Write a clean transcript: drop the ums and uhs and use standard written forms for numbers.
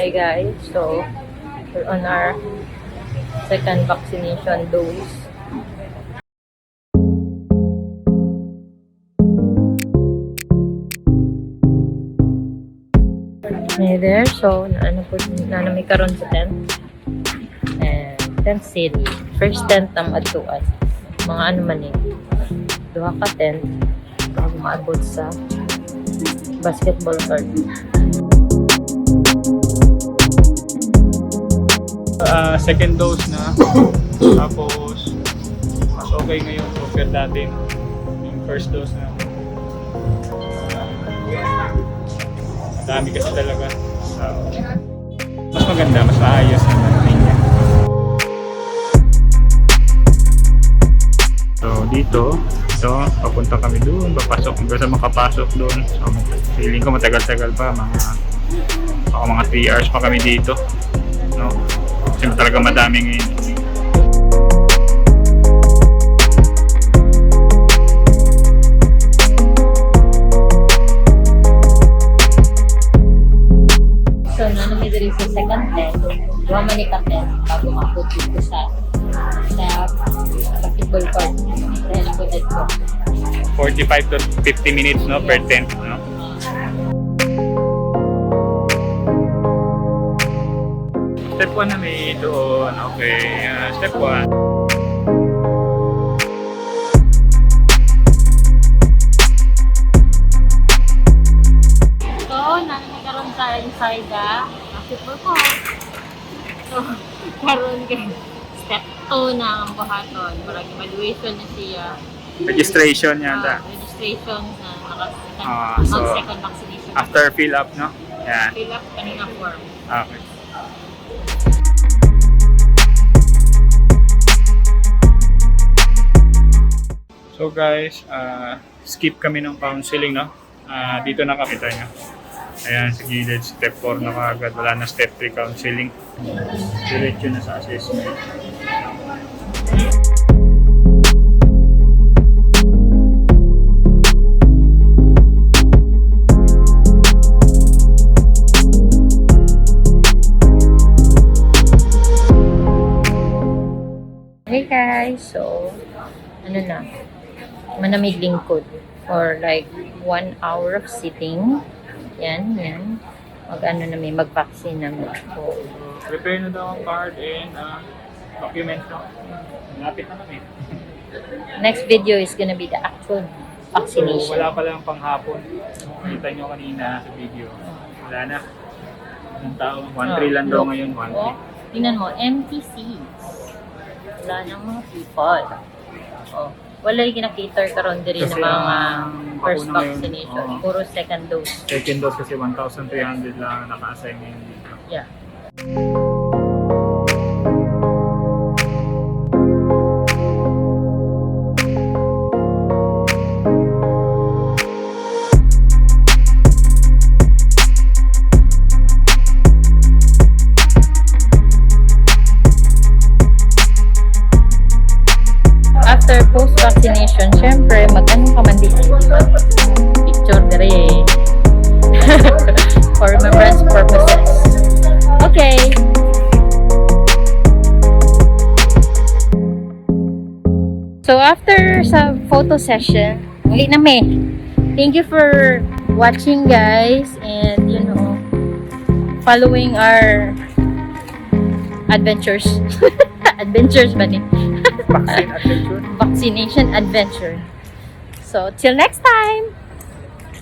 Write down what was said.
Hi guys, so we're on our second vaccination dose. Hey there, so may karon sa tent. And tent city. First tent ang atuan. Mga ano man eh. Duha ka tent bago maabot sa basketball court. Second dose na. Tapos mas okay ngayon compared natin yung first dose na. Dami kasi talaga. Mas maganda, mas maayos naman niya. So dito, papunta kami doon, papasok hanggang sa makapasok doon. So feeling ko matagal-tagal pa, mga 3 hours pa kami dito. No? Kasi talaga madami ngayon. So, nanami diri sa second tent, duha man ni ka tent bago maabot dito sa basketball court. Dahil ko dito. 45 to 50 minutes no, per tent. No? Step 1 na may doon. Okay. Step 1. So, nanakaroon tayo inside the basketball court. So, karon kay step 2 na ang buhaton. Marag evaluation na siya. Registration yata. Registration na So, second vaccination. After fill up, no? Yan. Fill up kanina form. Okay. So guys, skip kami ng counseling, no? Dito na kami tayo. Ayan, sa gilid, step 4 na kagad. Wala na step 3 counseling. Diretso na sa assessment. Hey guys, so manamig lingkod for like 1 hour of sitting. Yan. Mag-vaccine namin. So, Prepare na daw ang card and documents, no? Malapit na kami. next video is gonna be the actual vaccination. So, wala pa lang panghapon. Nakita nyo kanina sa video. Wala na. Ang tao, 1-3 lang daw ngayon. 1-3. Oh, tingnan mo, empty seats. Wala ng mga people. Oh, wala yung kinakater karon diri ng mga first vaccination. Puro second dose. Second dose kasi 1,300 lang naka-assign ngayon dito. Yeah. After post-vaccination, syempre, mag-ano ka man din, picture dere for remembrance purposes. Okay. So, after sa photo session, uli na me. Thank you for watching, guys, and, following our adventures. Adventures ba ni? Vaccine adventure. Vaccination adventure. So, till next time!